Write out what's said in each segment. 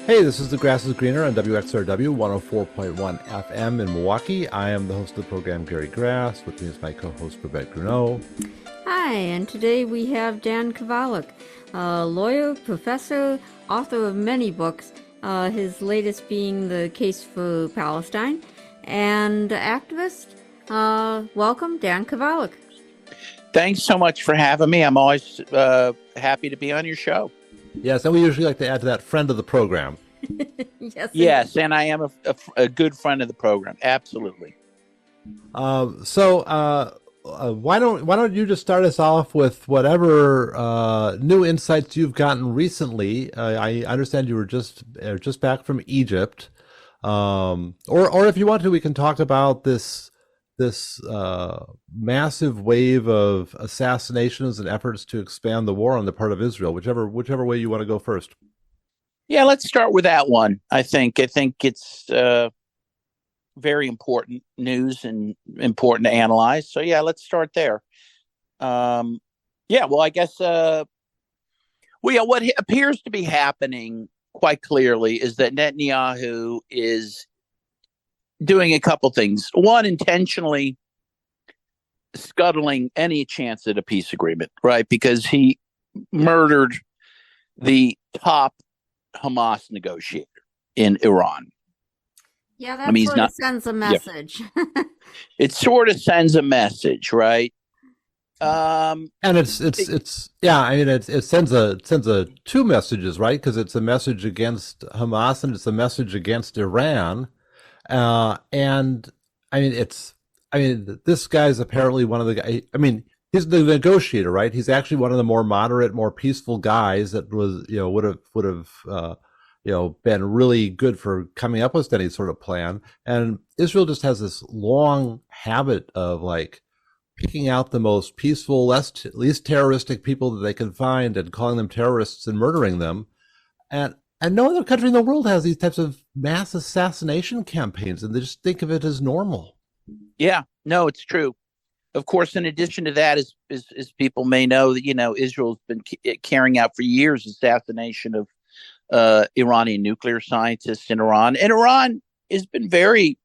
Hey, this is The Grass is Greener on WXRW 104.1 FM in Milwaukee. I am the host of the program, Gary Grass. With me is my co-host, Babette Gruneau. Hi, and today we have Dan Kovalik, a lawyer, professor, author of many books, his latest being The Case for Palestine, and activist. Welcome, Dan Kovalik. Thanks so much for having me. I'm always happy to be on your show. Yes, and we usually like to add to that, friend of the program. Yes, and I am a good friend of the program. Absolutely. Why don't you just start us off with whatever new insights you've gotten recently? I understand you were just back from Egypt, or if you want to, we can talk about this massive wave of assassinations and efforts to expand the war on the part of Israel. Whichever way you want to go first. Yeah, let's start with that one. I think it's very important news and important to analyze. So yeah, let's start there. Well, I guess what appears to be happening quite clearly is that Netanyahu is doing a couple things. One, intentionally scuttling any chance at a peace agreement, right? Because he murdered the top Hamas negotiator in Iran. Yeah, that sends a message. Yeah. It sort of sends a message, right? And it sends two messages, right? Because it's a message against Hamas and it's a message against Iran. This guy's apparently one of the guys. He's the negotiator, right? He's actually one of the more moderate, more peaceful guys that would have been really good for coming up with any sort of plan. And Israel just has this long habit of picking out the most peaceful, least terroristic people that they can find and calling them terrorists and murdering them. And no other country in the world has these types of mass assassination campaigns, and they just think of it as normal. Yeah, no, it's true. Of course, in addition to that, as people may know, that Israel's been carrying out for years assassination of Iranian nuclear scientists in Iran, and Iran has been very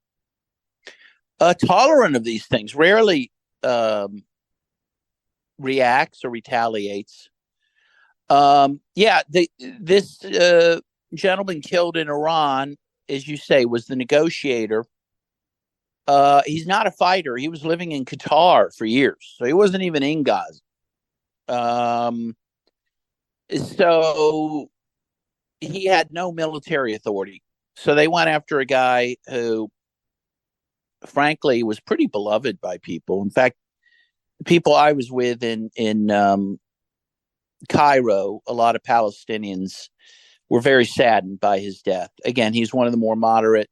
tolerant of these things. Rarely reacts or retaliates. This gentleman killed in Iran, as you say, was the negotiator. He's not a fighter. He was living in Qatar for years, so he wasn't even in Gaza. So he had no military authority. So they went after a guy who, frankly, was pretty beloved by people. In fact, the people I was with in Cairo, a lot of Palestinians were very saddened by his death. Again, he's one of the more moderate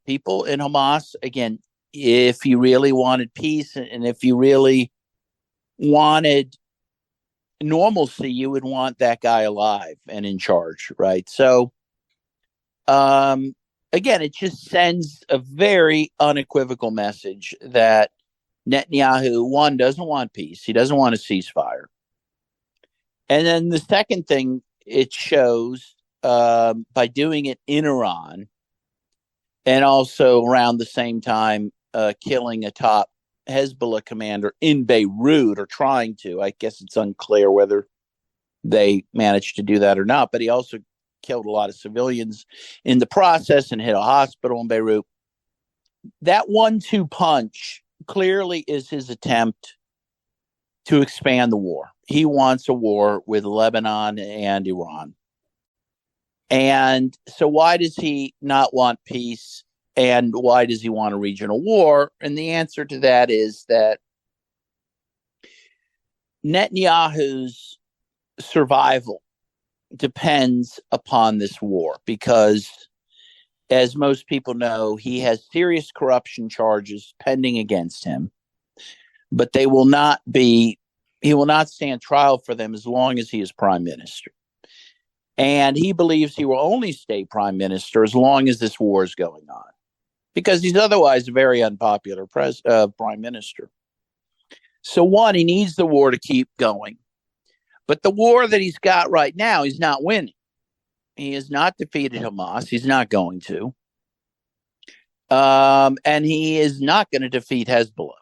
people in Hamas. Again, if you really wanted peace and if you really wanted normalcy, you would want that guy alive and in charge, right? So, again, it just sends a very unequivocal message that Netanyahu, one, doesn't want peace. He doesn't want a ceasefire. And then the second thing it shows by doing it in Iran, and also around the same time killing a top Hezbollah commander in Beirut, or trying to. I guess it's unclear whether they managed to do that or not, but he also killed a lot of civilians in the process and hit a hospital in Beirut. That 1-2 punch clearly is his attempt to expand the war. He wants a war with Lebanon and Iran. And so why does he not want peace? And why does he want a regional war? And the answer to that is that Netanyahu's survival depends upon this war because, as most people know, he has serious corruption charges pending against him, but he will not stand trial for them as long as he is prime minister. And he believes he will only stay prime minister as long as this war is going on, because he's otherwise a very unpopular prime minister. So one, he needs the war to keep going. But the war that he's got right now, he's not winning. He has not defeated Hamas. He's not going to. And he is not going to defeat Hezbollah.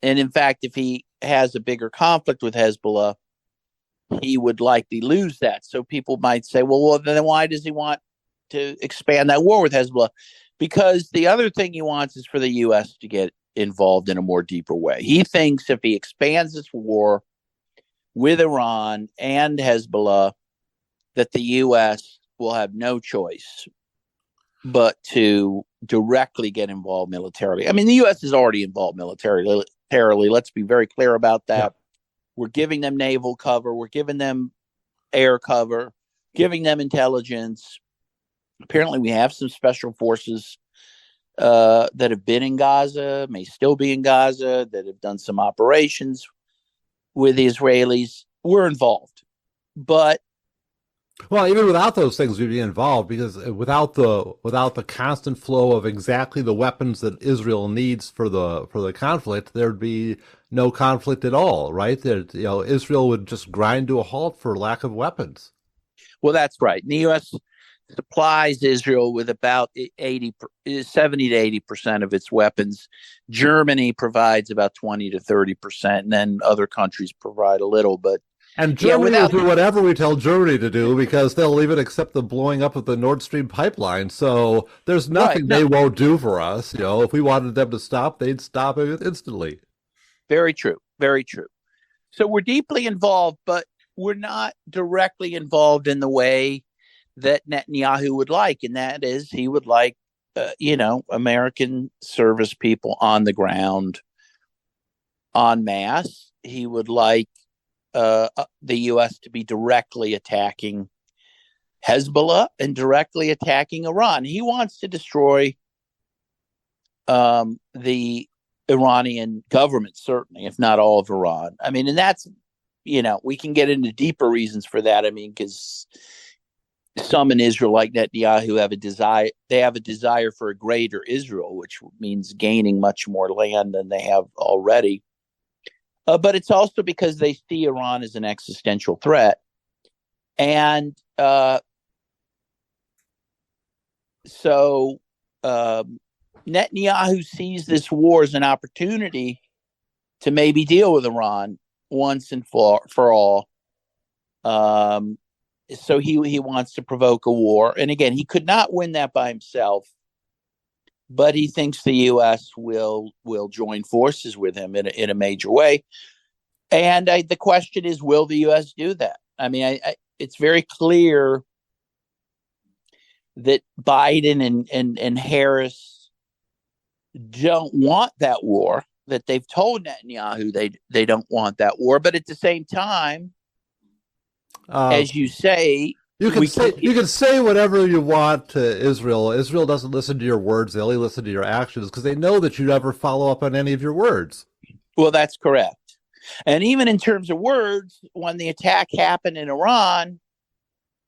And in fact, if he has a bigger conflict with Hezbollah, he would likely lose that. So people might say, well, then why does he want to expand that war with Hezbollah? Because the other thing he wants is for the U.S. to get involved in a more deeper way. He thinks if he expands this war with Iran and Hezbollah, that the U.S. will have no choice but to directly get involved militarily. I mean, the U.S. is already involved militarily. Let's be very clear about that. Yeah. We're giving them naval cover. We're giving them air cover, giving them intelligence. Apparently, we have some special forces that have been in Gaza, may still be in Gaza, that have done some operations with the Israelis. We're involved. But well, even without those things, we'd be involved, because without the constant flow of exactly the weapons that Israel needs for the conflict, there'd be no conflict at all, right? Israel would just grind to a halt for lack of weapons. Well, that's right. And the U.S. supplies Israel with about 70 to 80% of its weapons. Germany provides about 20 to 30%, and then other countries provide a little, but. And Germany will do whatever we tell Germany to do, because they'll even accept the blowing up of the Nord Stream pipeline. So there's nothing they won't do for us. If we wanted them to stop, they'd stop it instantly. Very true. Very true. So we're deeply involved, but we're not directly involved in the way that Netanyahu would like. And that is, he would like, American service people on the ground en masse. He would like the U.S. to be directly attacking Hezbollah and directly attacking Iran. He wants to destroy the Iranian government, certainly, if not all of Iran. I mean, and that's, we can get into deeper reasons for that. I mean, because some in Israel, like Netanyahu, have a desire for a greater Israel, which means gaining much more land than they have already. But it's also because they see Iran as an existential threat. And so Netanyahu sees this war as an opportunity to maybe deal with Iran once and for all. So he wants to provoke a war. And again, he could not win that by himself. But he thinks the U.S. will join forces with him in a major way. And the question is, will the U.S. do that? I mean, it's very clear that Biden and Harris don't want that war, that they've told Netanyahu they don't want that war. But at the same time, as you say, you can say whatever you want to Israel. Israel doesn't listen to your words; they only listen to your actions, because they know that you never follow up on any of your words. Well, that's correct. And even in terms of words, when the attack happened in Iran,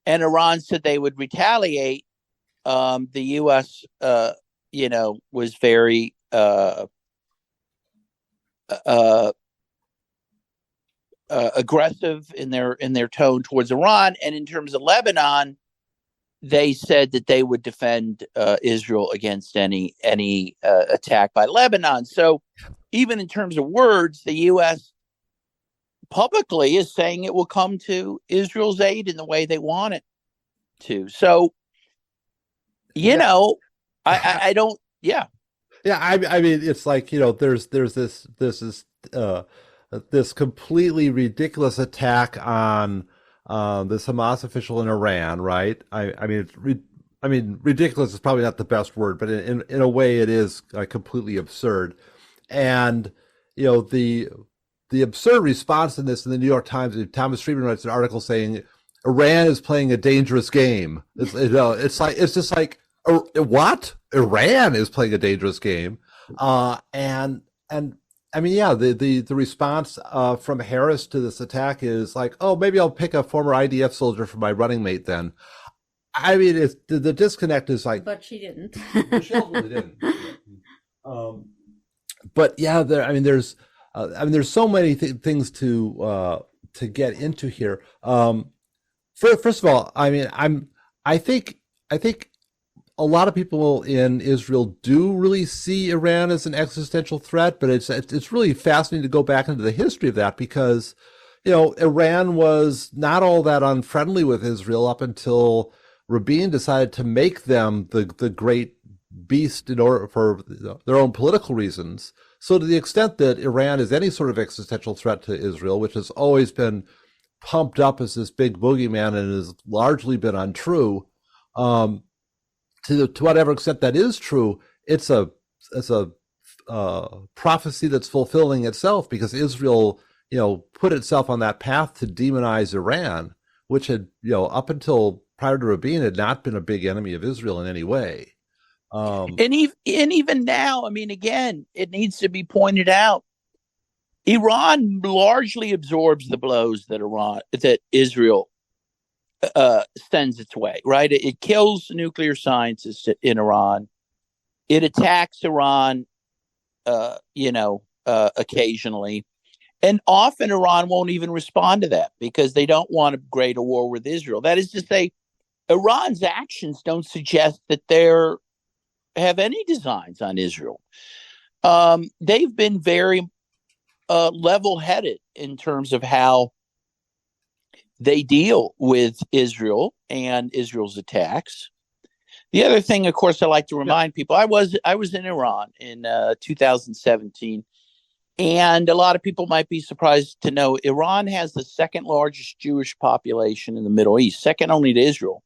and Iran said they would retaliate, the U.S. Was very aggressive in their tone towards Iran. And in terms of Lebanon, they said that they would defend Israel against any attack by Lebanon. So even in terms of words, the U.S. publicly is saying it will come to Israel's aid in the way they want it to. So, I don't. Yeah. Yeah. I mean, it's like, there's this completely ridiculous attack on this Hamas official in Iran, right? I mean, ridiculous is probably not the best word, but in a way, it is completely absurd. And the absurd response in this in the New York Times, Thomas Friedman writes an article saying Iran is playing a dangerous game. It's just like, what? Iran is playing a dangerous game, and I mean, yeah, the response from Harris to this attack is like, oh, maybe I'll pick a former IDF soldier for my running mate then. I mean, the disconnect is like, but she didn't. She ultimately didn't. But yeah, there's so many things to get into here. First of all, I mean, I think a lot of people in Israel do really see Iran as an existential threat, but it's really fascinating to go back into the history of that because, Iran was not all that unfriendly with Israel up until Rabin decided to make them the great beast in order for their own political reasons. So to the extent that Iran is any sort of existential threat to Israel, which has always been pumped up as this big boogeyman and has largely been untrue, to whatever extent that is true, it's a prophecy that's fulfilling itself because Israel, put itself on that path to demonize Iran, which had, up until prior to Rabin, had not been a big enemy of Israel in any way. And even now, I mean, again, it needs to be pointed out, Iran largely absorbs the blows that Israel sends its way, right? It kills nuclear scientists in Iran. It attacks Iran, occasionally. And often Iran won't even respond to that because they don't want to create a war with Israel. That is to say, Iran's actions don't suggest that they have any designs on Israel. They've been very level-headed in terms of how they deal with Israel and Israel's attacks. The other thing, of course, I like to remind people, I was in Iran in 2017, and a lot of people might be surprised to know Iran has the second largest Jewish population in the Middle East, second only to Israel.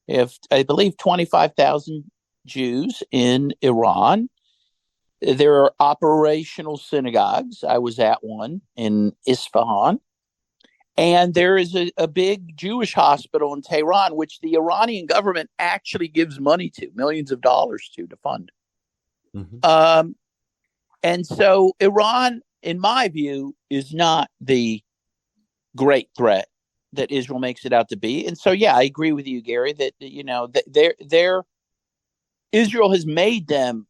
If I believe 25,000 Jews in Iran. There are operational synagogues. I was at one in Isfahan. And there is a big Jewish hospital in Tehran, which the Iranian government actually gives money to, millions of dollars to fund. Mm-hmm. And so Iran, in my view, is not the great threat that Israel makes it out to be. And so, yeah, I agree with you, Gary, that, that Israel has made them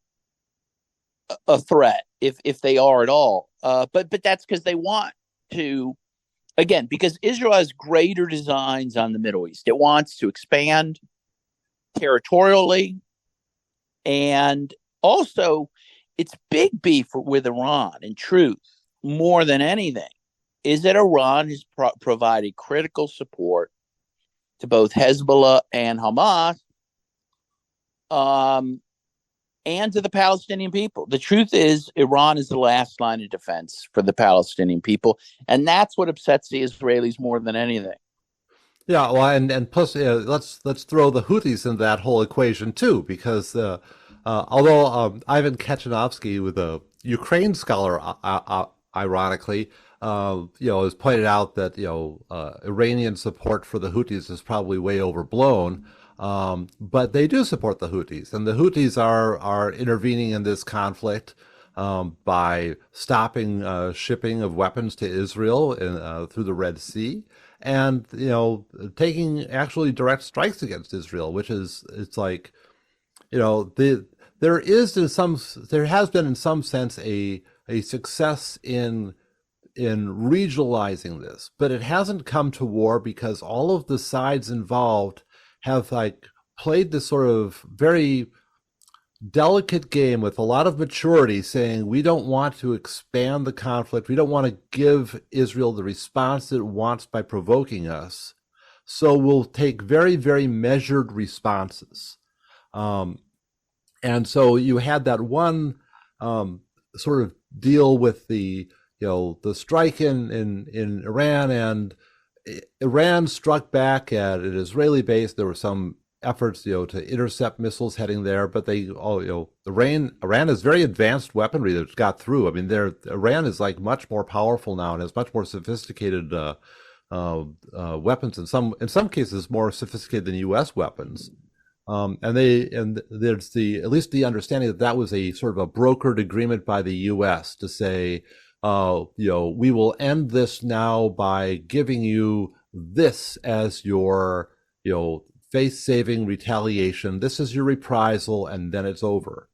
a threat if they are at all. But that's because they want to, again, because Israel has greater designs on the Middle East. It wants to expand territorially. And also, its big beef with Iran, in truth, more than anything, is that Iran has provided critical support to both Hezbollah and Hamas, and to the Palestinian people. The truth is, Iran is the last line of defense for the Palestinian people, and that's what upsets the Israelis more than anything. Yeah, well, and plus, let's throw the Houthis in that whole equation too, because although Ivan Kachanovsky, with a Ukraine scholar, ironically, has pointed out that Iranian support for the Houthis is probably way overblown. But they do support the Houthis, and the Houthis are intervening in this conflict by stopping shipping of weapons to Israel through the Red Sea, and taking actually direct strikes against Israel, which is it's like there has been in some sense a success in regionalizing this, but it hasn't come to war because all of the sides involved have played this sort of very delicate game with a lot of maturity, saying we don't want to expand the conflict. We don't want to give Israel the response it wants by provoking us. So we'll take very, very measured responses. And so you had that one sort of deal with the strike in Iran, and Iran struck back at an Israeli base. There were some efforts, to intercept missiles heading there, but Iran has very advanced weaponry that got through. I mean, Iran is much more powerful now and has much more sophisticated weapons. In some cases, more sophisticated than U.S. weapons. And there's at least the understanding that was a sort of a brokered agreement by the U.S. to say, we will end this now by giving you this as your, face-saving retaliation. This is your reprisal, and then it's over.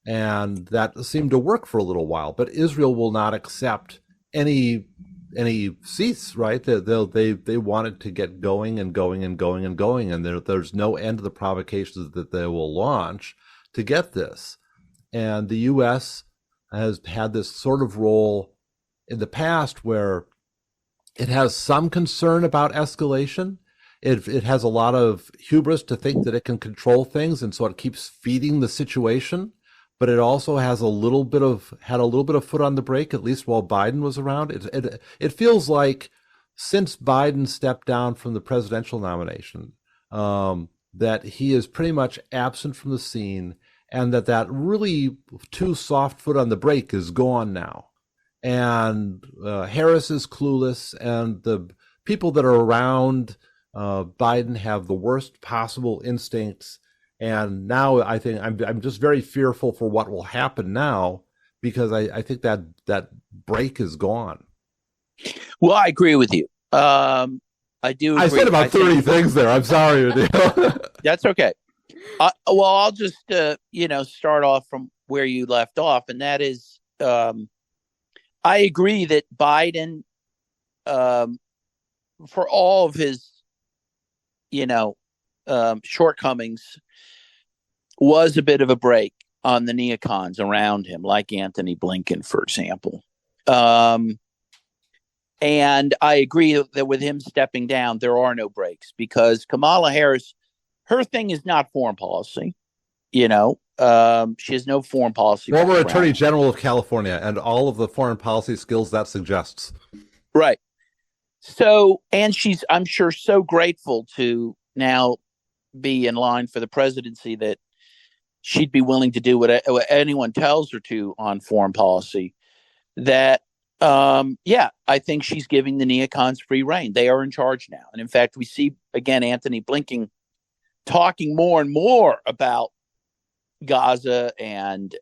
And that seemed to work for a little while, but Israel will not accept any any cease, right? They wanted to get going and going and going and going, and there's no end to the provocations that they will launch to get this. And the U.S. has had this sort of role in the past where it has some concern about escalation. It has a lot of hubris to think that it can control things, and so it keeps feeding the situation. But it also has had a little bit of foot on the brake, at least while Biden was around. It feels like since Biden stepped down from the presidential nomination, that he is pretty much absent from the scene, and that really too soft foot on the brake is gone now. And Harris is clueless, and the people that are around Biden have the worst possible instincts. And now I think I'm just very fearful for what will happen now, because I think that break is gone. Well, I agree with you. I do agree. I said about 30 things there. I'm sorry. That's okay. Well, I'll just start off from where you left off, and that is I agree that Biden, for all of his shortcomings, was a bit of a break on the neocons around him, like Anthony Blinken, for example. And I agree that with him stepping down, there are no breaks, because Kamala Harris, her thing is not foreign policy. She has no foreign policy. Former Attorney General of California, and all of the foreign policy skills that suggests. Right. So, and she's, I'm sure, so grateful to now be in line for the presidency that she'd be willing to do what anyone tells her to on foreign policy. That, I think she's giving the neocons free rein. They are in charge now. And in fact, we see, again, Anthony Blinken talking more and more about Gaza and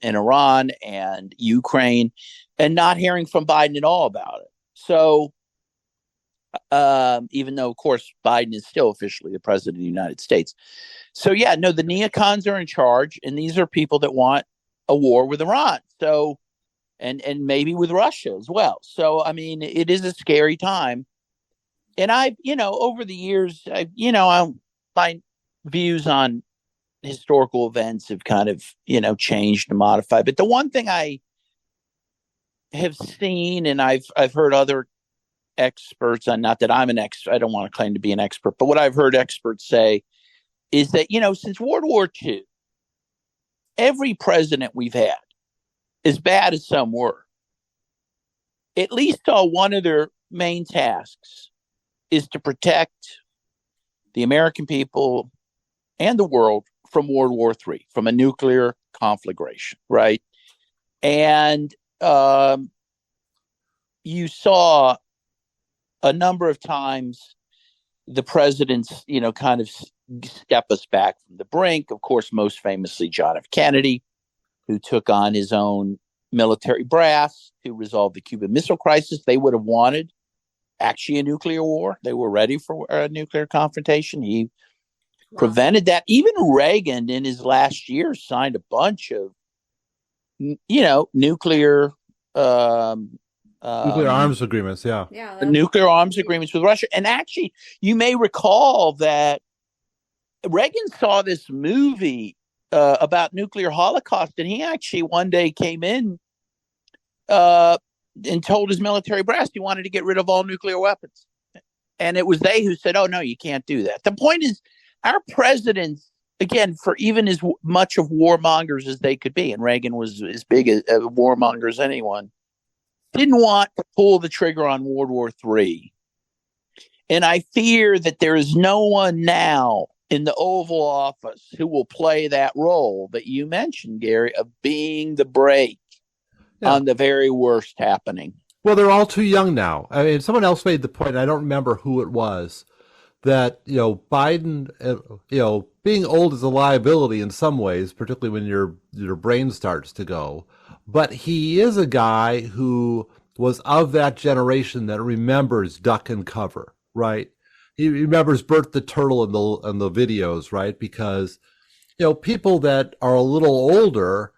Iran and Ukraine, and not hearing from Biden at all about it. So, even though, of course, Biden is still officially the president of the United States. So, the neocons are in charge, and these are people that want a war with Iran. So, and maybe with Russia as well. So, I mean, it is a scary time. And over the years, my views on historical events have kind of, changed and modified. But the one thing I have seen, and I've heard other experts, and not that I'm an expert, I don't want to claim to be an expert, but what I've heard experts say is that, since World War II, every president we've had, as bad as some were, at least one of their main tasks is to protect the American people and the world from World War III, from a nuclear conflagration, right? And you saw a number of times the presidents, kind of step us back from the brink. Of course, most famously, John F. Kennedy, who took on his own military brass to resolve the Cuban Missile Crisis. They would have wanted actually a nuclear war. They were ready for a nuclear confrontation. He prevented that. Even Reagan, in his last year, signed a bunch of, nuclear arms agreements. Nuclear arms agreements with Russia. And actually, you may recall that Reagan saw this movie about nuclear holocaust, and he actually one day came in and told his military brass he wanted to get rid of all nuclear weapons. And it was they who said, oh, no, you can't do that. The point is, our presidents, again, for even as much of warmongers as they could be, and Reagan was as big a warmonger as anyone, didn't want to pull the trigger on World War III. And I fear that there is no one now in the Oval Office who will play that role that you mentioned, Gary, of being the brake on the very worst happening. Well, they're all too young now. I mean, someone else made the point, I don't remember who it was, that, Biden, being old is a liability in some ways, particularly when your brain starts to go. But he is a guy who was of that generation that remembers duck and cover, right? He remembers Bert the Turtle in the videos, right? Because, people that are a little older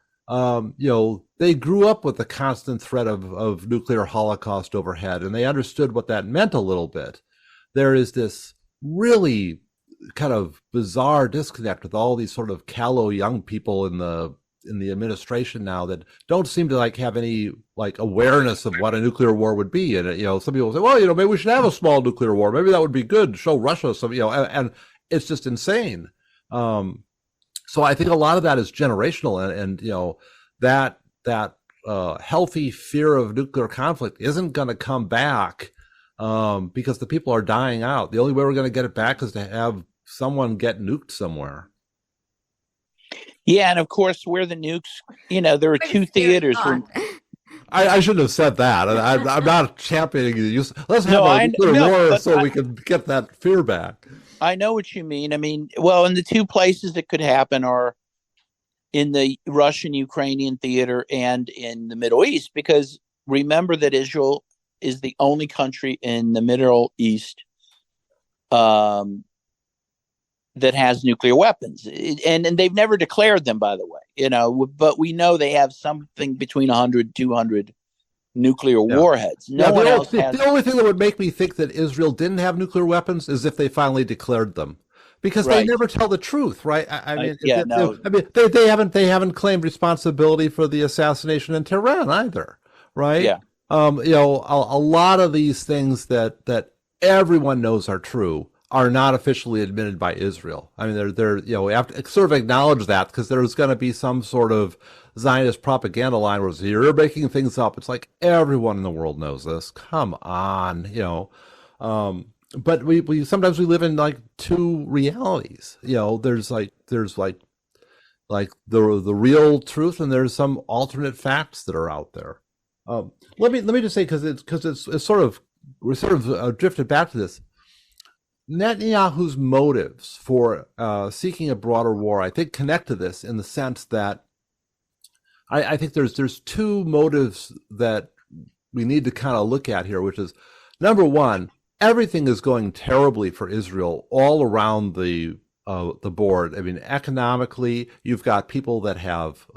they grew up with the constant threat of nuclear holocaust overhead, and they understood what that meant a little bit. There is this really kind of bizarre disconnect with all these sort of callow young people in the administration now that don't seem to have any awareness of what a nuclear war would be. And some people say, well, maybe we should have a small nuclear war. Maybe that would be good to show Russia some, and it's just insane. So I think a lot of that is generational, and that healthy fear of nuclear conflict isn't going to come back because the people are dying out. The only way we're going to get it back is to have someone get nuked somewhere. Yeah, and of course, where the nukes, there are two theaters. I shouldn't have said that. I'm not championing the use. Let's have a nuclear war so we can get that fear back. I know what you mean. And the two places it could happen are in the Russian-Ukrainian theater and in the Middle East, because remember that Israel is the only country in the Middle East that has nuclear weapons. And they've never declared them, by the way, but we know they have something between 100, 200 nuclear warheads. No one else has. The only thing that would make me think that Israel didn't have nuclear weapons is if they finally declared them, because they never tell the truth, right? They haven't claimed responsibility for the assassination in Tehran either, right? Yeah. A lot of these things that everyone knows are true are not officially admitted by Israel. I mean, they're we have to sort of acknowledge that, because there's going to be some sort of Zionist propaganda line where you're making things up. It's like everyone in the world knows this. Come on, But we sometimes we live in two realities. There's the real truth, and there's some alternate facts that are out there. Let me just say, because it's sort of we're sort of drifted back to this. Netanyahu's motives for seeking a broader war, I think, connect to this in the sense that I think there's two motives that we need to kind of look at here, which is, number one, everything is going terribly for Israel all around the board. I mean, economically, you've got people that have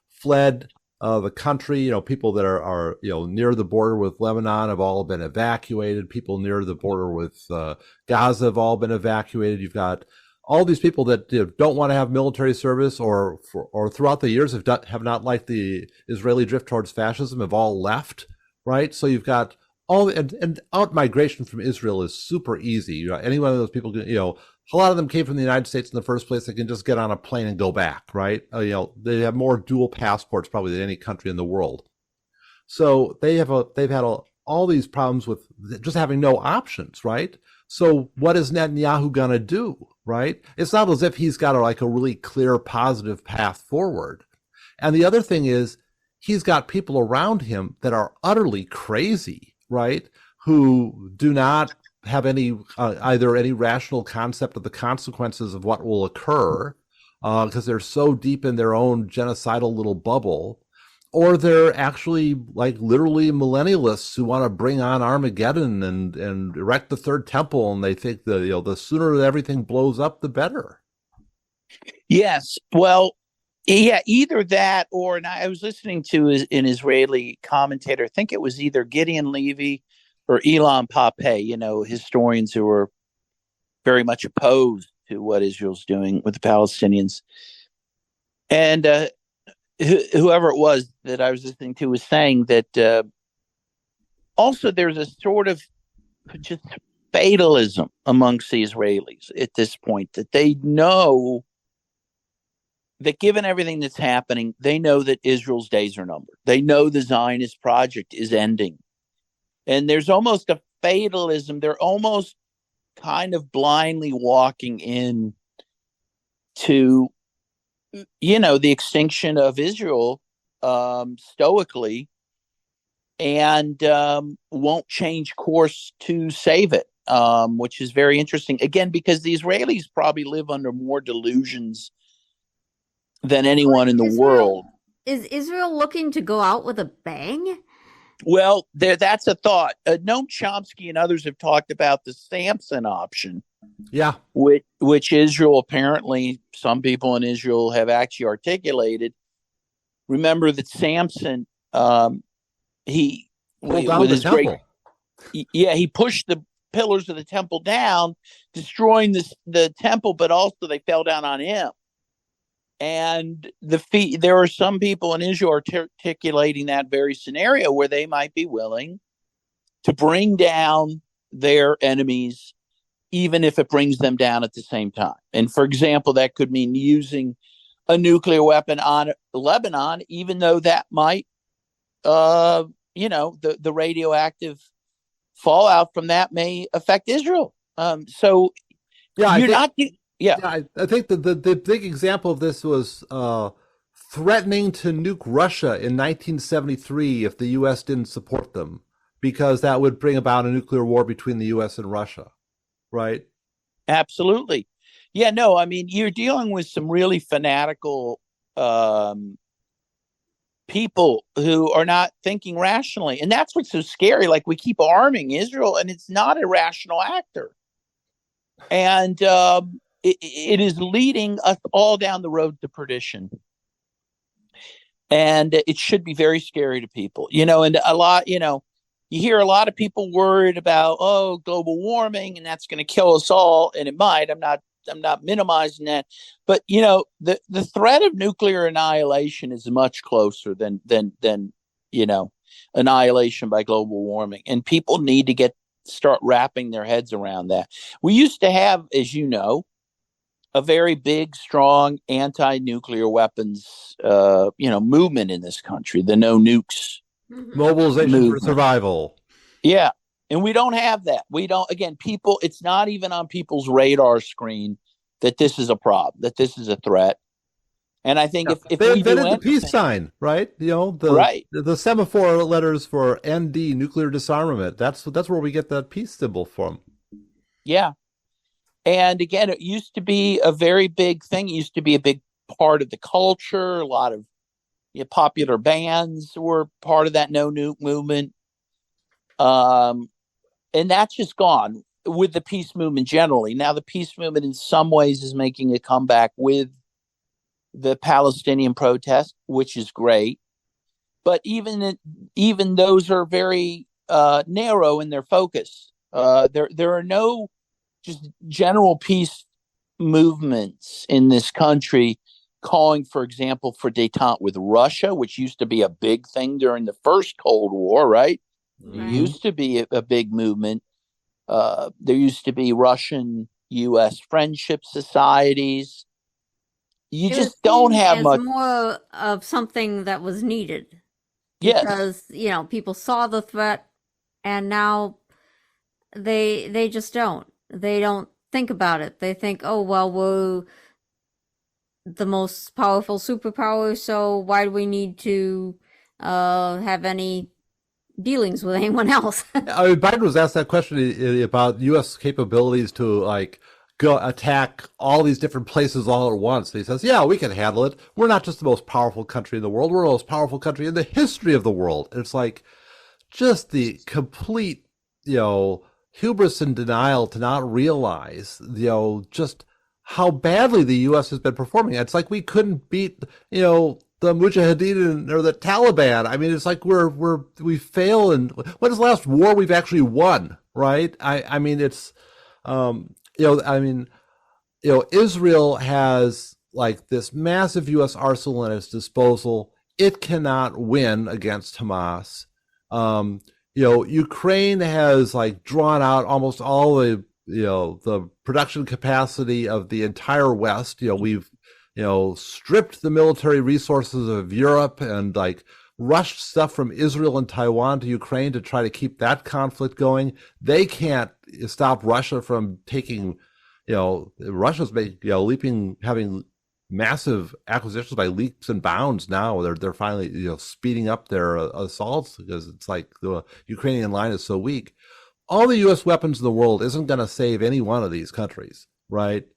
fled the country. People that are near the border with Lebanon have all been evacuated. People near the border with Gaza have all been evacuated. You've got all these people that don't want to have military service, or throughout the years have not liked the Israeli drift towards fascism, have all left, right? So you've got and out migration from Israel is super easy. Any one of those people, a lot of them came from the United States in the first place. They can just get on a plane and go back, right? They have more dual passports probably than any country in the world. So they've had all these problems with just having no options, right? So what is Netanyahu going to do, right? It's not as if he's got a really clear positive path forward. And the other thing is, he's got people around him that are utterly crazy, right? Who do not have either any rational concept of the consequences of what will occur, because they're so deep in their own genocidal little bubble, or they're actually literally millennialists who want to bring on Armageddon and erect the third temple, and they think the sooner that everything blows up, the better. Yes, well, yeah, either that, or, and I was listening to an Israeli commentator. I think it was either Gideon Levy or Ilan Pappé, historians who are very much opposed to what Israel's doing with the Palestinians. And whoever it was that I was listening to was saying that also there's a sort of just fatalism amongst the Israelis at this point, that they know that given everything that's happening, they know that Israel's days are numbered. They know the Zionist project is ending. And there's almost a fatalism. They're almost kind of blindly walking in to, the extinction of Israel stoically, and won't change course to save it, which is very interesting. Again, because the Israelis probably live under more delusions than anyone in the world. Is Israel looking to go out with a bang? Well, that's a thought. Noam Chomsky and others have talked about the Samson option. Yeah. Which Israel, apparently, some people in Israel have actually articulated, remember that Samson, he Pulled down with the his great, temple. he pushed the pillars of the temple down, destroying the temple, but also they fell down on him. And there are some people in Israel articulating that very scenario where they might be willing to bring down their enemies, even if it brings them down at the same time. And for example, that could mean using a nuclear weapon on Lebanon, even though that might, the radioactive fallout from that may affect Israel. So Yeah, you're not. Yeah. I think the big example of this was threatening to nuke Russia in 1973 if the U.S. didn't support them, because that would bring about a nuclear war between the U.S. and Russia, right? Absolutely. Yeah, no, I mean, you're dealing with some really fanatical people who are not thinking rationally. And that's what's so scary. Like, we keep arming Israel, and it's not a rational actor. And it is leading us all down the road to perdition. And it should be very scary to people, and a lot, you hear a lot of people worried about, global warming, and that's going to kill us all. And it might. I'm not minimizing that. But, the threat of nuclear annihilation is much closer than annihilation by global warming. And people need to start wrapping their heads around that. We used to have, as you know, a very big, strong anti-nuclear weapons, movement in this country, the no nukes mobilization movement for survival. Yeah. And we don't have that. We don't, again, it's not even on people's radar screen that this is a problem, that this is a threat. And I think if they we invented the peace sign, right? The semaphore letters for ND, nuclear disarmament. That's where we get that peace symbol from. Yeah. And again, it used to be a very big thing. It used to be a big part of the culture. A lot of popular bands were part of that no nuke movement. And that's just gone with the peace movement generally. Now, the peace movement in some ways is making a comeback with the Palestinian protest, which is great. But even those are very narrow in their focus. There are no just general peace movements in this country calling, for example, for détente with Russia, which used to be a big thing during the first Cold War, right? Mm-hmm. It used to be a big movement. There used to be Russian-U.S. friendship societies. You just don't have much. More of something that was needed. Yes. Because, people saw the threat, and now they just don't. They don't think about it. They think, oh, well, we're the most powerful superpower, so why do we need to have any dealings with anyone else? Biden was asked that question about U.S. capabilities to go attack all these different places all at once. And he says, yeah, we can handle it. We're not just the most powerful country in the world. We're the most powerful country in the history of the world. And it's just the complete, hubris and denial to not realize, just how badly the U.S. has been performing. It's like we couldn't beat, the Mujahideen or the Taliban. I mean, it's like we fail. And what is the last war we've actually won, right? I mean, it's, Israel has this massive U.S. arsenal at its disposal. It cannot win against Hamas. Ukraine has drawn out almost all the production capacity of the entire West. We've stripped the military resources of Europe and rushed stuff from Israel and Taiwan to Ukraine to try to keep that conflict going. They can't stop Russia from taking, Russia's having massive acquisitions by leaps and bounds now. They're finally, speeding up their assaults because it's the Ukrainian line is so weak. All the U.S. weapons in the world isn't going to save any one of these countries, right?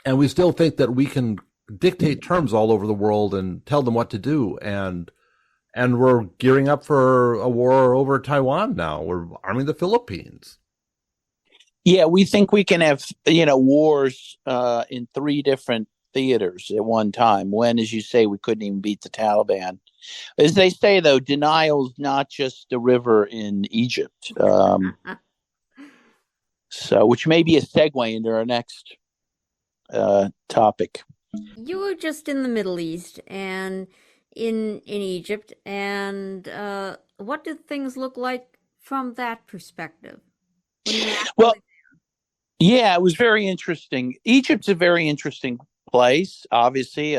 And we still think that we can dictate terms all over the world and tell them what to do. And we're gearing up for a war over Taiwan now. We're arming the Philippines. Yeah, we think we can have, wars in 3 different theaters at one time when, as you say, we couldn't even beat the Taliban. As they say, though, denial is not just a river in Egypt. So, which may be a segue into our next topic. You were just in the Middle East and in Egypt, and what did things look like from that perspective? Well, yeah, it was very interesting. Egypt's a very interesting place, obviously,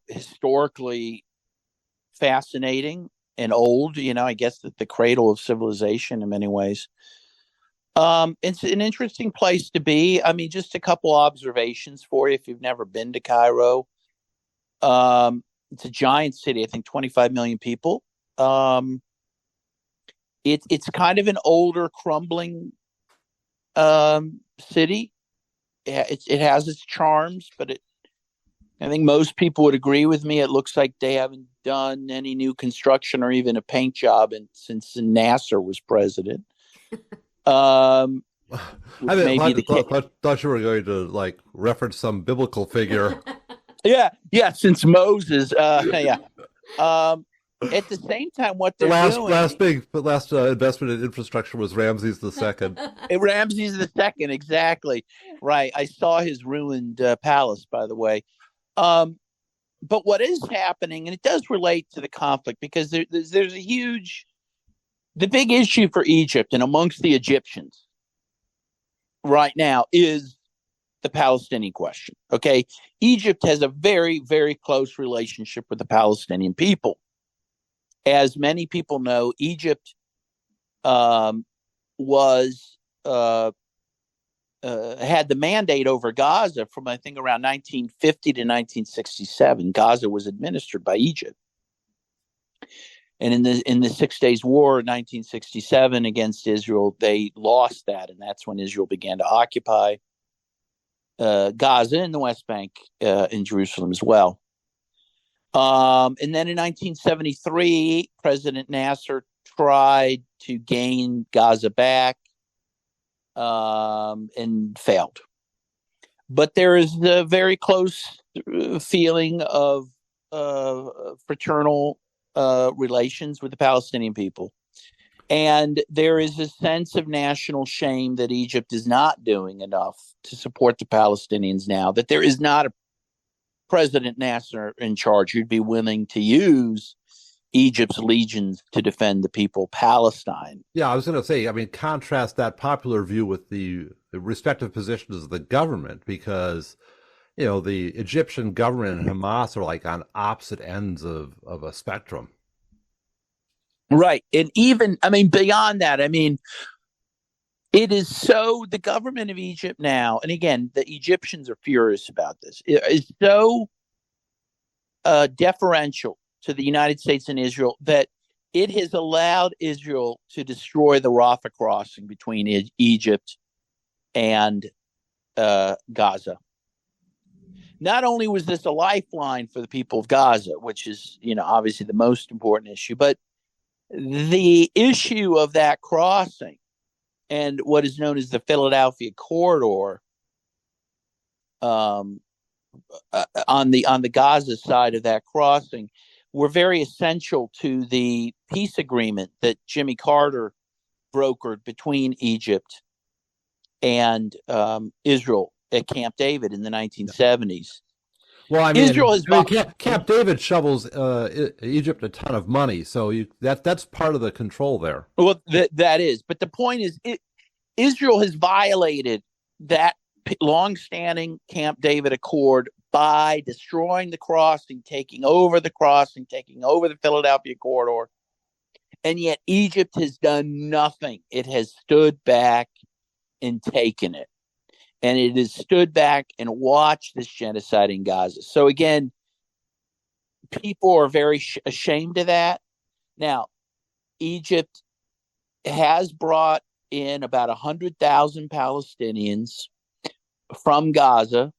historically fascinating and old. I guess that the cradle of civilization in many ways. It's an interesting place to be. I mean, just a couple observations for you if you've never been to Cairo. It's a giant city. I think 25 million people. It's kind of an older, crumbling city. It has its charms, but I think most people would agree with me. It looks like they haven't done any new construction or even a paint job since Nasser was president. I thought you were going to reference some biblical figure. yeah. Since Moses, yeah. At the same time, what they're doing, last investment in infrastructure was Ramses II. Ramses II, exactly right. I saw his ruined palace, by the way. But what is happening, and it does relate to the conflict, because there's the big issue for Egypt and amongst the Egyptians right now is the Palestinian question. Okay, Egypt has a very, very close relationship with the Palestinian people. As many people know, Egypt was had the mandate over Gaza from, I think, around 1950 to 1967. Gaza was administered by Egypt. And in the 6 Days War in 1967 against Israel, they lost that, and that's when Israel began to occupy Gaza and the West Bank in Jerusalem as well. And then in 1973, President Nasser tried to gain Gaza back and failed. But there is a very close feeling of fraternal relations with the Palestinian people. And there is a sense of national shame that Egypt is not doing enough to support the Palestinians now, that there is not a President Nasser in charge who'd be willing to use Egypt's legions to defend the people of Palestine. Yeah, I was going to say, I mean, contrast that popular view with the respective positions of the government, because the Egyptian government and Hamas are on opposite ends of a spectrum. Right. And even, beyond that, it is so, the government of Egypt now, and again, the Egyptians are furious about this, it is so deferential to the United States and Israel that it has allowed Israel to destroy the Rafah crossing between Egypt and Gaza. Not only was this a lifeline for the people of Gaza, which is, obviously the most important issue, but the issue of that crossing and what is known as the Philadelphia corridor on the Gaza side of that crossing were very essential to the peace agreement that Jimmy Carter brokered between Egypt and Israel at Camp David in the 1970s. Well, Israel has Camp David shovels Egypt a ton of money, so that's part of the control there. Well, that is, but the point is, Israel has violated that long-standing Camp David Accord by destroying the crossing, taking over the Philadelphia corridor, and yet Egypt has done nothing. It has stood back and taken it. And it has stood back and watched this genocide in Gaza. So again, people are very ashamed of that. Now, Egypt has brought in about 100,000 Palestinians from Gaza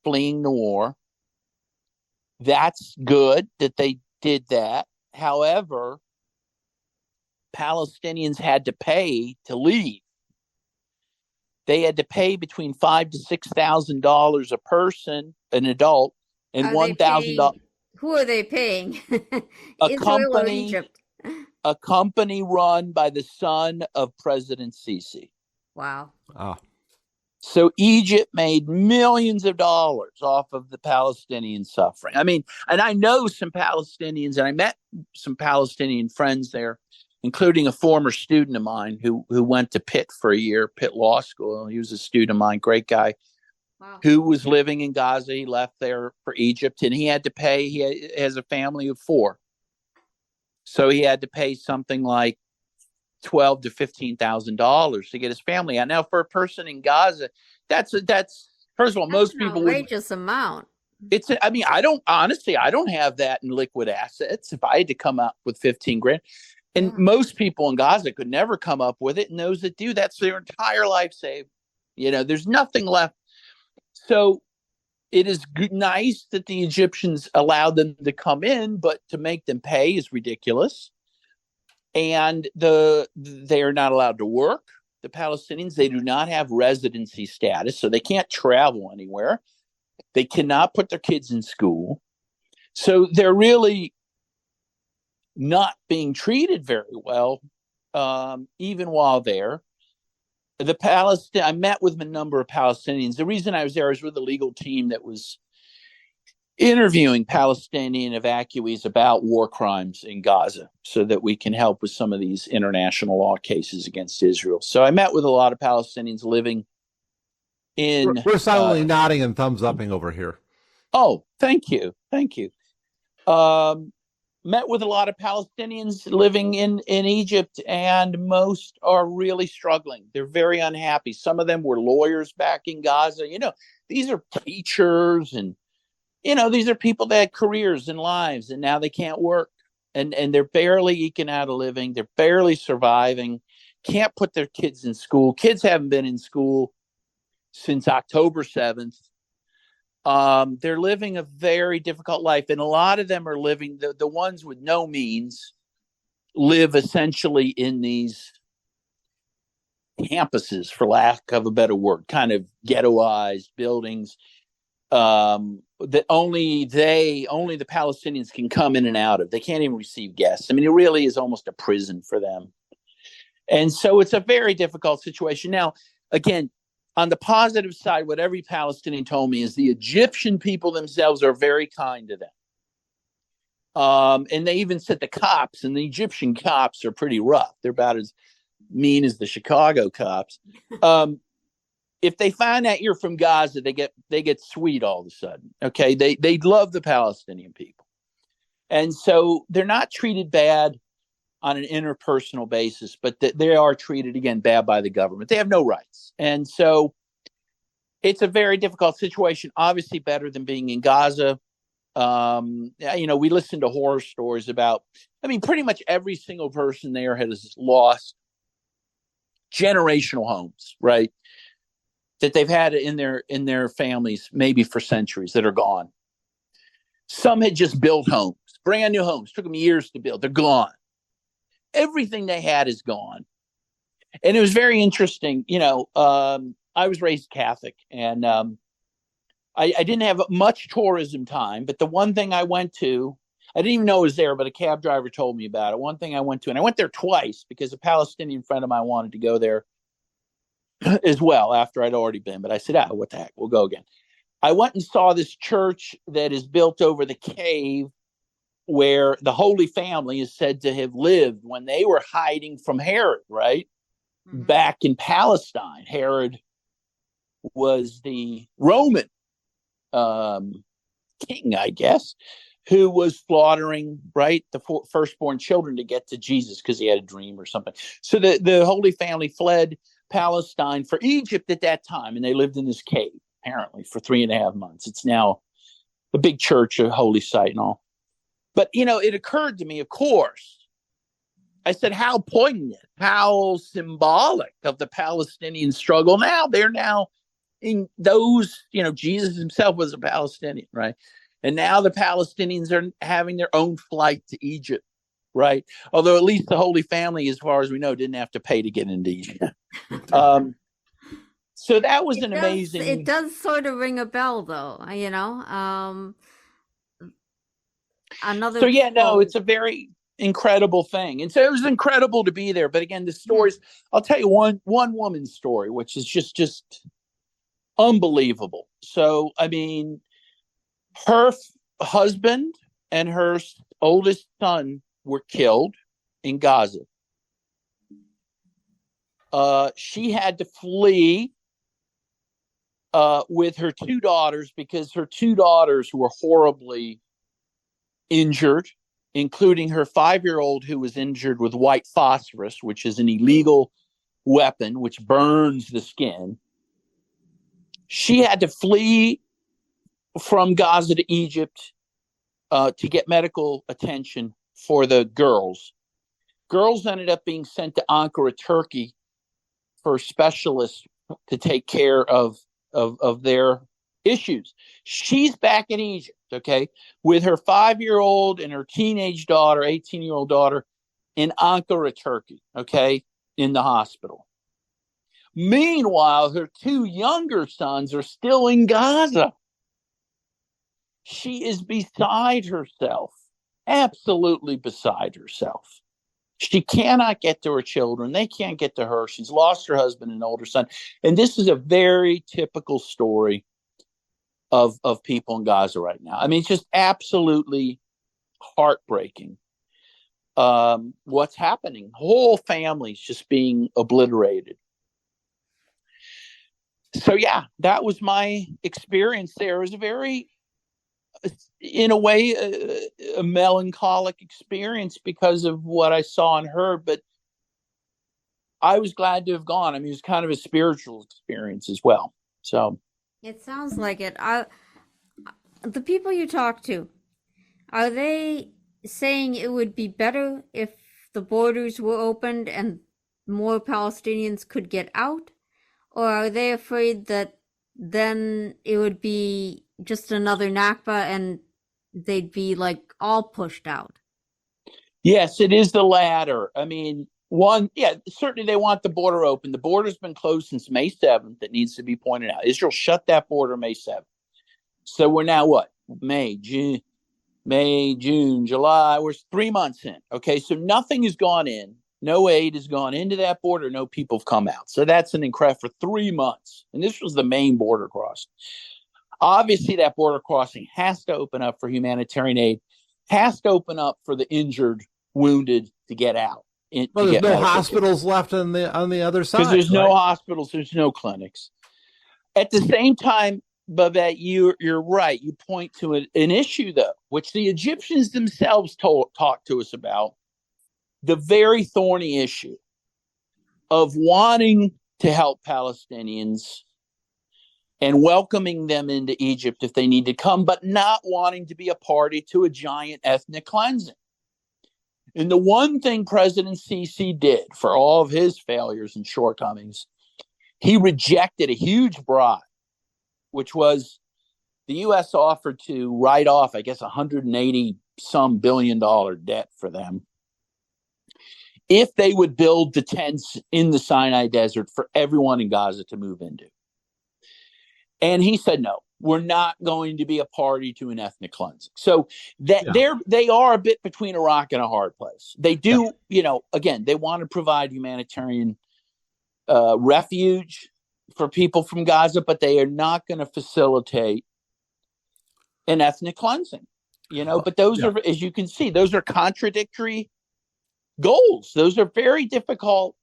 fleeing the war. That's good that they did that. However, Palestinians had to pay to leave. they had to pay between $5,000 to $6,000 a person, an adult, and $1,000. Who are they paying? A Israel or company, Egypt? a company run by the son of President Sisi. Wow. Oh. So Egypt made millions of dollars off of the Palestinian suffering. I mean, and I know some Palestinians, and I met some Palestinian friends there, including a former student of mine who went to Pitt for a year, Pitt Law School. He was a student of mine, great guy, wow, who was living in Gaza. He left there for Egypt, and he had to pay. He has a family of 4, so he had to pay something like $12,000 to $15,000 to get his family out. Now, for a person in Gaza, that's first of all, most people would. Outrageous amount. I mean, I don't have that in liquid assets. If I had to come up with 15 grand, and most people in Gaza could never come up with it, and those that do, that's their entire life saved. There's nothing left. So it is nice that the Egyptians allowed them to come in, but to make them pay is ridiculous. And they are not allowed to work. The Palestinians, they do not have residency status, so they can't travel anywhere. They cannot put their kids in school. So they're really not being treated very well, even while there. I met with a number of Palestinians. The reason I was there was with a legal team that was interviewing Palestinian evacuees about war crimes in Gaza so that we can help with some of these international law cases against Israel. So I met with a lot of Palestinians living in... We're silently nodding and thumbs upping over here. Oh, thank you. Thank you. Met with a lot of Palestinians living in Egypt, and most are really struggling. They're very unhappy. Some of them were lawyers back in Gaza. These are teachers, and these are people that had careers and lives, and now they can't work, and they're barely eking out a living. They're barely surviving. Can't put their kids in school. Kids haven't been in school since October 7th. They're living a very difficult life, and a lot of them are living, the ones with no means live essentially in these campuses, for lack of a better word, kind of ghettoized buildings that only the Palestinians can come in and out of. They can't even receive guests. I mean, it really is almost a prison for them. And so it's a very difficult situation. Now, again, on the positive side, what every Palestinian told me is the Egyptian people themselves are very kind to them. And they even said the cops, and the Egyptian cops are pretty rough. They're about as mean as the Chicago cops. If they find out you're from Gaza, they get sweet all of a sudden. Okay, they love the Palestinian people, and so they're not treated bad on an interpersonal basis, but they are treated, again, bad by the government. They have no rights. And so it's a very difficult situation, obviously better than being in Gaza. We listen to horror stories about, pretty much every single person there has lost generational homes, right? That they've had in their families, maybe for centuries, that are gone. Some had just built homes, brand new homes, took them years to build. They're gone. Everything they had is gone. And it was very interesting. I was raised Catholic, and I didn't have much tourism time, but the one thing I went to, I didn't even know it was there, but a cab driver told me about it. One thing I went to, and I went there twice because a Palestinian friend of mine wanted to go there as well after I'd already been. But I said, what the heck, we'll go again. I went and saw this church that is built over the cave where the Holy Family is said to have lived when they were hiding from Herod, right? Mm-hmm. Back in Palestine. Herod was the Roman king, I guess, who was slaughtering, right, the firstborn children to get to Jesus because he had a dream or something. So the Holy Family fled Palestine for Egypt at that time, and they lived in this cave, apparently, for 3.5 months. It's now a big church, a holy site and all. But, it occurred to me, of course, I said, how poignant, how symbolic of the Palestinian struggle now. They're now in those, Jesus himself was a Palestinian, right? And now the Palestinians are having their own flight to Egypt, right? Although at least the Holy Family, as far as we know, didn't have to pay to get into Egypt. So that was an It amazing. does sort of ring a bell, though. Another So yeah, no, quote. it's a very incredible thing, and so it was incredible to be there. But again, the Yeah. stories. I'll tell you one woman's story, which is just unbelievable. So I mean, her husband and her oldest son were killed in Gaza. She had to flee with her two daughters because her two daughters were horribly injured, including her 5-year-old who was injured with white phosphorus, which is an illegal weapon which burns the skin. She had to flee from Gaza to Egypt to get medical attention for the girls. Girls ended up being sent to Ankara, Turkey, for specialists to take care of their issues. She's back in Egypt, okay, with her 5-year-old and her teenage daughter, 18-year-old daughter, in Ankara, Turkey, okay, in the hospital. Meanwhile, her two younger sons are still in Gaza. She is beside herself, absolutely beside herself. She cannot get to her children. They can't get to her. She's lost her husband and older son. And this is a very typical story of people in Gaza right now. I mean, it's just absolutely heartbreaking. What's happening? Whole families just being obliterated. So yeah, that was my experience there. It was a very, in a way, a melancholic experience because of what I saw and heard, but I was glad to have gone. I mean, it was kind of a spiritual experience as well. So It sounds like it. The people you talk to, are they saying it would be better if the borders were opened and more Palestinians could get out? Or are they afraid that then it would be just another Nakba and they'd be like all pushed out? yes, it is the latter. I mean, one, yeah, certainly they want the border open. The border's been closed since May 7th. That needs to be pointed out. Israel shut that border May 7th. So we're now what? May, June, July. We're 3 months in. Okay, so nothing has gone in. No aid has gone into that border. No people have come out. So that's an incredible for 3 months. And this was the main border crossing. Obviously, that border crossing has to open up for humanitarian aid, has to open up for the injured, wounded to get out. Well, there's no hospitals left on the other side. Because there's no hospitals, there's no clinics. At the same time, Babette, you're right. You point to an issue, though, which the Egyptians themselves talked to us about, the very thorny issue of wanting to help Palestinians and welcoming them into Egypt if they need to come, but not wanting to be a party to a giant ethnic cleansing. And the one thing President Sisi did for all of his failures and shortcomings, he rejected a huge bribe, which was the U.S. offered to write off, I guess, $180-some billion debt for them if they would build the tents in the Sinai Desert for everyone in Gaza to move into. And he said, no, we're not going to be a party to an ethnic cleansing. So they are a bit between a rock and a hard place. They do, again, they want to provide humanitarian refuge for people from Gaza, but they are not going to facilitate an ethnic cleansing, but those are, as you can see, those are contradictory goals. Those are very difficult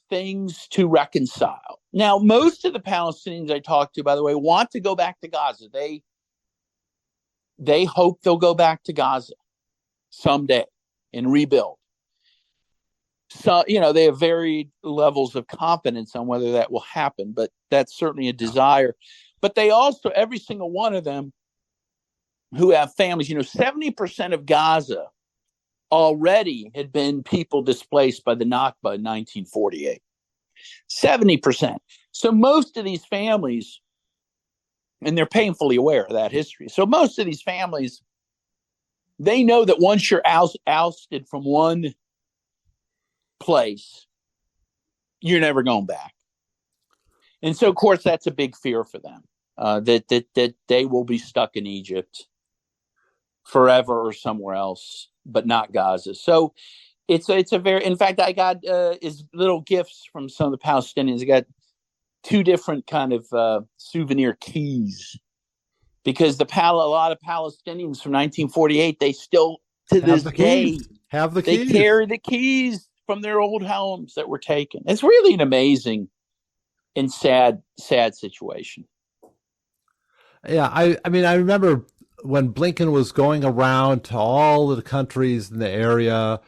things to reconcile. Now, most of the Palestinians I talk to, by the way, want to go back to Gaza. They hope they'll go back to Gaza someday and rebuild. So, they have varied levels of confidence on whether that will happen, but that's certainly a desire. But they also, every single one of them who have families, 70% of Gaza already had been people displaced by the Nakba in 1948. 70%. So most of these families, and they're painfully aware of that history. So most of these families, they know that once you're ousted from one place, you're never going back. And so, of course, that's a big fear for them, that they will be stuck in Egypt forever or somewhere else, but not Gaza. So it's a very, in fact, I got is little gifts from some of the Palestinians. I got two different kind of souvenir keys, because a lot of Palestinians from 1948, they still to this day have the they keys. carry the keys from their old homes that were taken. It's really an amazing and sad situation. Yeah, I mean, I remember when Blinken was going around to all of the countries in the area,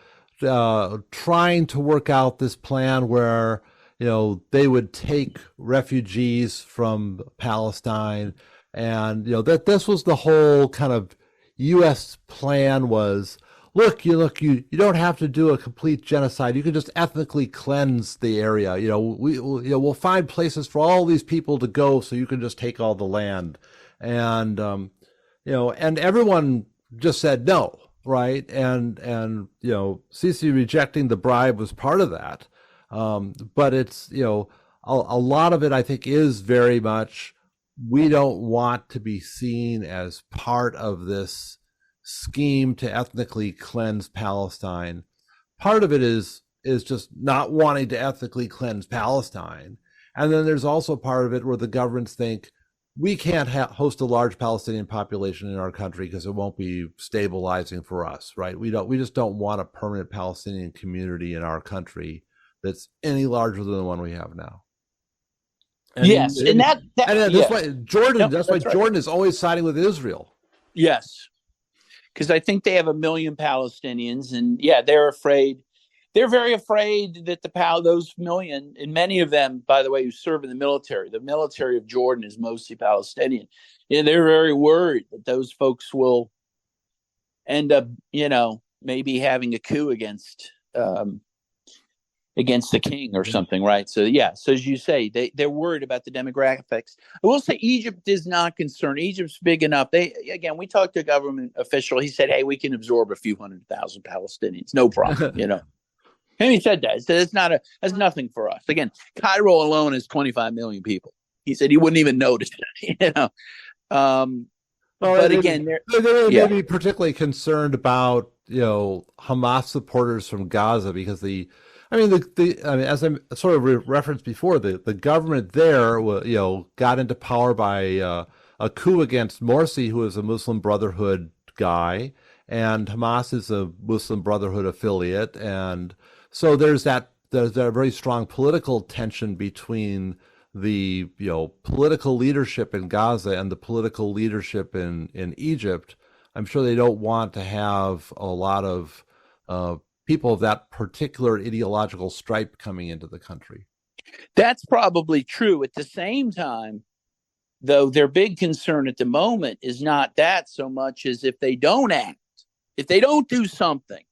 trying to work out this plan where, they would take refugees from Palestine, and that this was the whole kind of U.S. plan was. Look, you don't have to do a complete genocide. You can just ethnically cleanse the area. We'll find places for all these people to go, so you can just take all the land. And and everyone just said no, right? And Sisi rejecting the bribe was part of that. But it's a lot of it, I think, is very much, we don't want to be seen as part of this scheme to ethnically cleanse Palestine. Part of it is just not wanting to ethnically cleanse Palestine. And then there's also part of it where the governments think, we can't host a large Palestinian population in our country because it won't be stabilizing for us, right? We just don't want a permanent Palestinian community in our country that's any larger than the one we have now. And yes, that's why Jordan. No, that's why right. Jordan is always siding with Israel. Yes, because I think they have 1 million Palestinians, and they're afraid. They're very afraid that those million, and many of them, by the way, who serve in the military of Jordan is mostly Palestinian. They're very worried that those folks will end up, maybe having a coup against the king or something, right? So so as you say, they're worried about the demographics. I will say Egypt is not concerned. Egypt's big enough. We talked to a government official. He said, hey, we can absorb a few 100,000 Palestinians, no problem. And he said that. He said that's nothing for us. Again, Cairo alone is 25 million people. He said he wouldn't even notice it. But again, they may be particularly concerned about Hamas supporters from Gaza, because as I sort of referenced before, the government there got into power by a coup against Morsi, who is a Muslim Brotherhood guy, and Hamas is a Muslim Brotherhood affiliate, and so there's that very strong political tension between the political leadership in Gaza and the political leadership in Egypt. I'm sure they don't want to have a lot of people of that particular ideological stripe coming into the country. That's probably true. At the same time, though, their big concern at the moment is not that so much as if they don't act, if they don't do something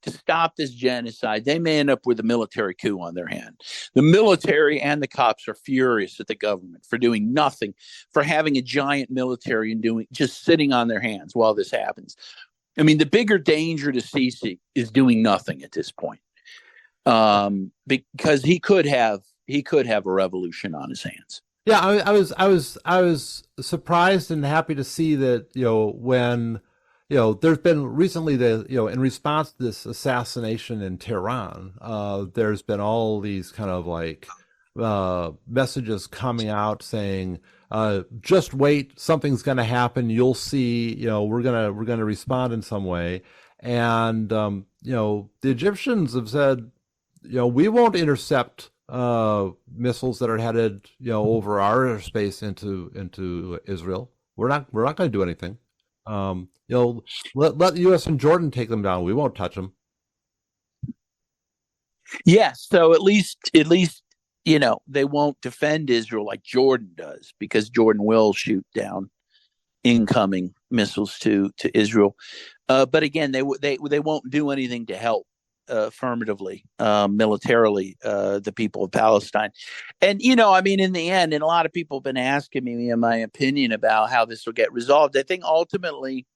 to stop this genocide, they may end up with a military coup on their hand. The military and the cops are furious at the government for doing nothing, for having a giant military and just sitting on their hands while this happens. I mean, the bigger danger to Sisi is doing nothing at this point, because he could have a revolution on his hands. Yeah, I was surprised and happy to see that when there's been recently in response to this assassination in Tehran, there's been all these kind of like messages coming out saying, just wait, something's going to happen. You'll see, we're going to respond in some way. And, the Egyptians have said, we won't intercept missiles that are headed, over our airspace into Israel. We're not going to do anything. Let the U.S. and Jordan take them down. We won't touch them. Yes. So at least, they won't defend Israel like Jordan does, because Jordan will shoot down incoming missiles to Israel. But again, they won't do anything to help affirmatively, militarily, the people of Palestine. And, in the end, and a lot of people have been asking me in my opinion about how this will get resolved. I think ultimately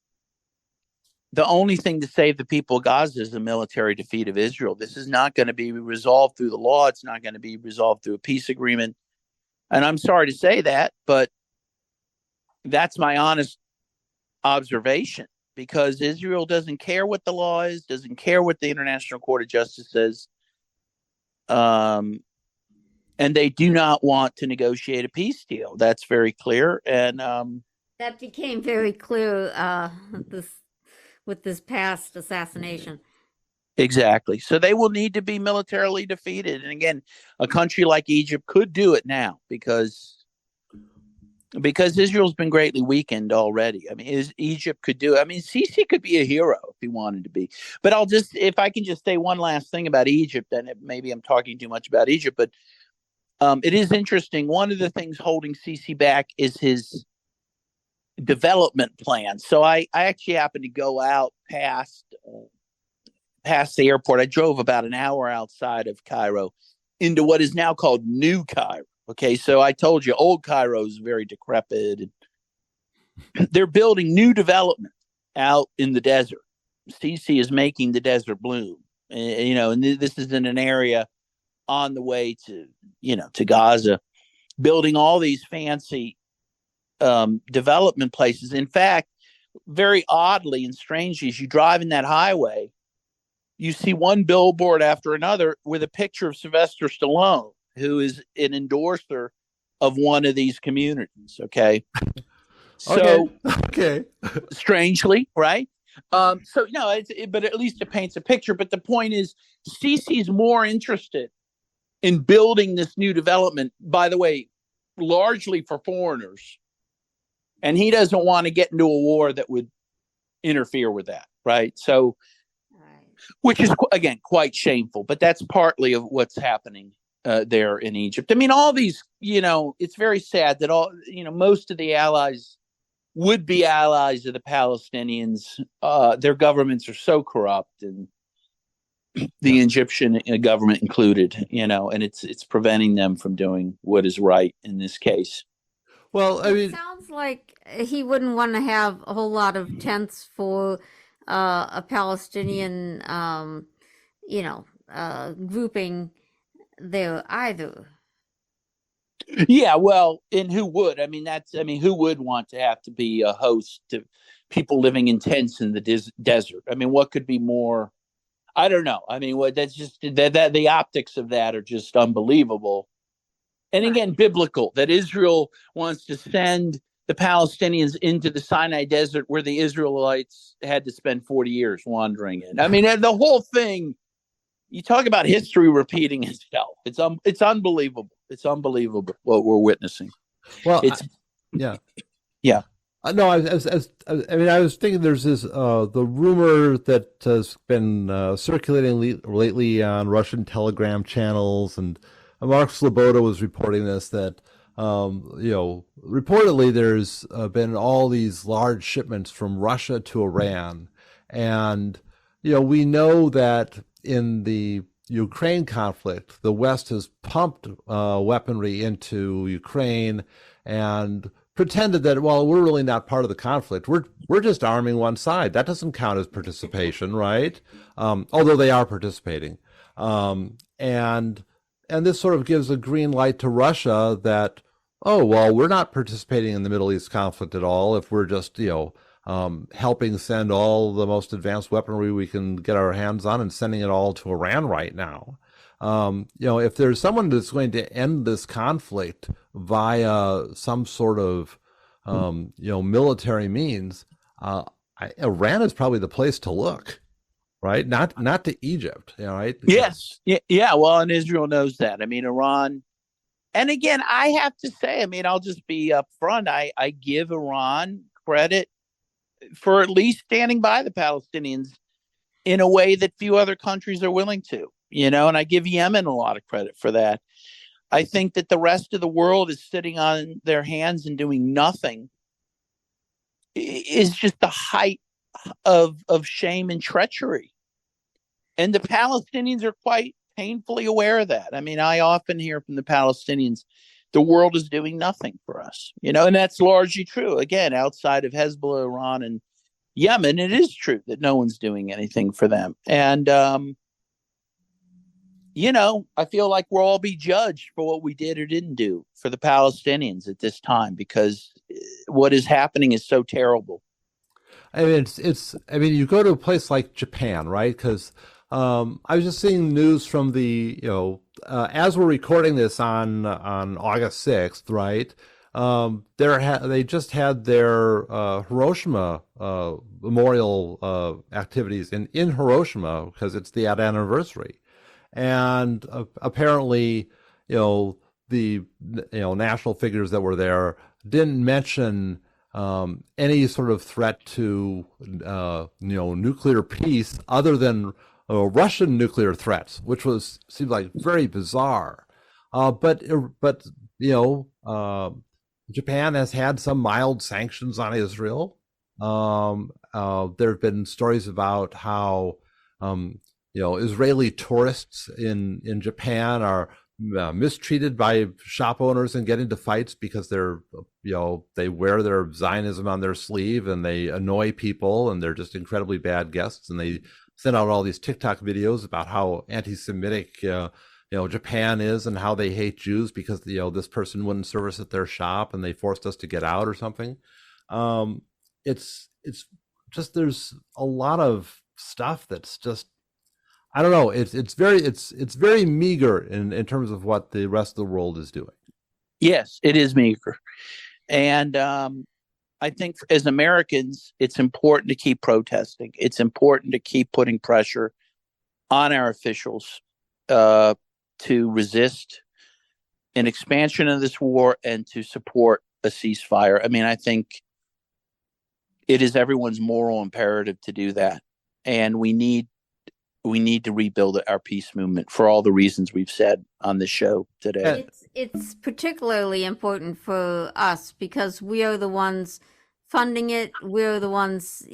the only thing to save the people of Gaza is the military defeat of Israel. This is not going to be resolved through the law. It's not going to be resolved through a peace agreement. And I'm sorry to say that, but that's my honest observation, because Israel doesn't care what the law is, doesn't care what the International Court of Justice says. And they do not want to negotiate a peace deal. That's very clear. And that became very clear with this past assassination. Exactly. So they will need to be militarily defeated. And again, a country like Egypt could do it now because Israel's been greatly weakened already. I mean, Egypt could do it. I mean, Sisi could be a hero if he wanted to be. But if I can just say one last thing about Egypt, and maybe I'm talking too much about Egypt, but it is interesting. One of the things holding Sisi back is his development plan. So I actually happened to go out past the airport. I drove about an hour outside of Cairo into what is now called New Cairo. Okay, so I told you old Cairo is very decrepit. They're building new development out in the desert. Sisi is making the desert bloom. And this is in an area on the way to Gaza, building all these fancy development places. In fact, very oddly and strangely, as you drive in that highway, you see one billboard after another with a picture of Sylvester Stallone, who is an endorser of one of these communities. Okay. So, okay. Strangely, right? But at least it paints a picture. But the point is, Sisi's more interested in building this new development, by the way, largely for foreigners. And he doesn't want to get into a war that would interfere with that. Right. So, which is, again, quite shameful, but that's partly of what's happening there in Egypt. I mean, all these, it's very sad that most of the allies would be allies of the Palestinians. Their governments are so corrupt, and the Egyptian government included, and it's preventing them from doing what is right in this case. Well, I mean, it sounds like he wouldn't want to have a whole lot of tents for a Palestinian, grouping there either. Yeah, well, and who would? I mean, who would want to have to be a host to people living in tents in the desert? I mean, what could be more? I don't know. I mean, that's just that the optics of that are just unbelievable. And again, biblical, that Israel wants to send the Palestinians into the Sinai desert where the Israelites had to spend 40 years wandering in. I mean, the whole thing, you talk about history repeating itself. It's unbelievable. It's unbelievable what we're witnessing. Well, yeah. No, I was thinking there's this the rumor that has been circulating lately on Russian Telegram channels, and Mark Sloboda was reporting this, that reportedly there's been all these large shipments from Russia to Iran, and we know that in the Ukraine conflict, the West has pumped weaponry into Ukraine and pretended that, well, we're really not part of the conflict. We're just arming one side. That doesn't count as participation, right? Although they are participating. And this sort of gives a green light to Russia that, oh, well, we're not participating in the Middle East conflict at all if we're just, helping send all the most advanced weaponry we can get our hands on and sending it all to Iran right now. If there's someone that's going to end this conflict via some sort of, military means, Iran is probably the place to look, right? Not to Egypt, right? Yes. Yeah. Well, and Israel knows that. I mean, Iran, and again, I have to say, I mean, I'll just be upfront. I give Iran credit for at least standing by the Palestinians in a way that few other countries are willing to, and I give Yemen a lot of credit for that. I think that the rest of the world is sitting on their hands and doing nothing is just the height of shame and treachery. And the Palestinians are quite painfully aware of that. I mean, I often hear from the Palestinians, the world is doing nothing for us, and that's largely true. Again, outside of Hezbollah, Iran, and Yemen, it is true that no one's doing anything for them. And, I feel like we'll all be judged for what we did or didn't do for the Palestinians at this time, because what is happening is so terrible. I mean, you go to a place like Japan, right? Because I was just seeing news from as we're recording this on August 6th, right? They just had their Hiroshima memorial activities in Hiroshima because it's that anniversary, and apparently, the national figures that were there didn't mention any sort of threat to nuclear peace other than Russian nuclear threats, which seemed like very bizarre. But Japan has had some mild sanctions on Israel. There have been stories about how Israeli tourists in Japan are mistreated by shop owners and get into fights because they wear their Zionism on their sleeve and they annoy people and they're just incredibly bad guests, and they send out all these TikTok videos about how anti-Semitic Japan is and how they hate Jews because this person wouldn't service at their shop and they forced us to get out or something. It's just, there's a lot of stuff that's just, I don't know. It's very meager in terms of what the rest of the world is doing. Yes, it is meager, and I think as Americans, it's important to keep protesting. It's important to keep putting pressure on our officials to resist an expansion of this war and to support a ceasefire. I mean, I think it is everyone's moral imperative to do that, and we need to rebuild our peace movement for all the reasons we've said on this show today. It's particularly important for us because we are the ones funding it. We're the ones,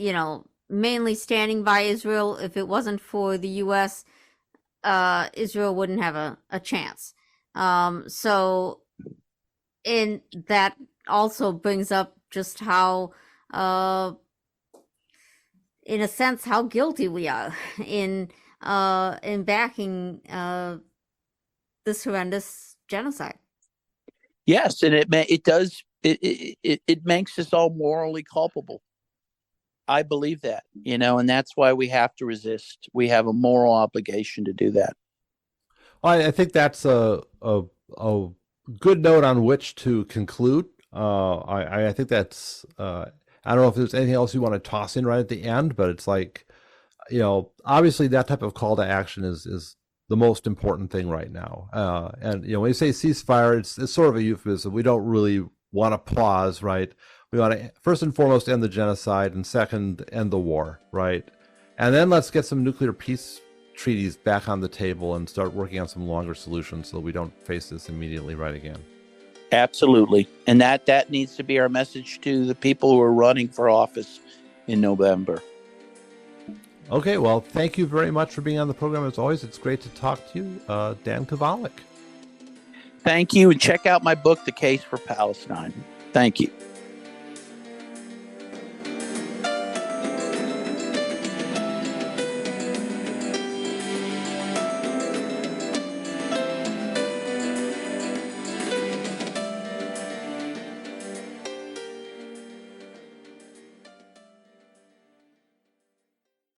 mainly standing by Israel. If it wasn't for the U.S., Israel wouldn't have a chance. So that also brings up just how, in a sense, how guilty we are in backing this horrendous genocide. Yes, and it makes us all morally culpable. I believe that, and that's why we have to resist. We have a moral obligation to do that. Well, I think that's a good note on which to conclude. I think that's. I don't know if there's anything else you want to toss in right at the end, but it's like, obviously that type of call to action is the most important thing right now. And when you say ceasefire, it's sort of a euphemism. We don't really want to pause, right? We want to first and foremost end the genocide, and second, end the war, right? And then let's get some nuclear peace treaties back on the table and start working on some longer solutions so we don't face this immediately right again. Absolutely. And that needs to be our message to the people who are running for office in November. Okay, well, thank you very much for being on the program. As always, it's great to talk to you, Dan Kovalik. Thank you, and check out my book, The Case for Palestine. Thank you.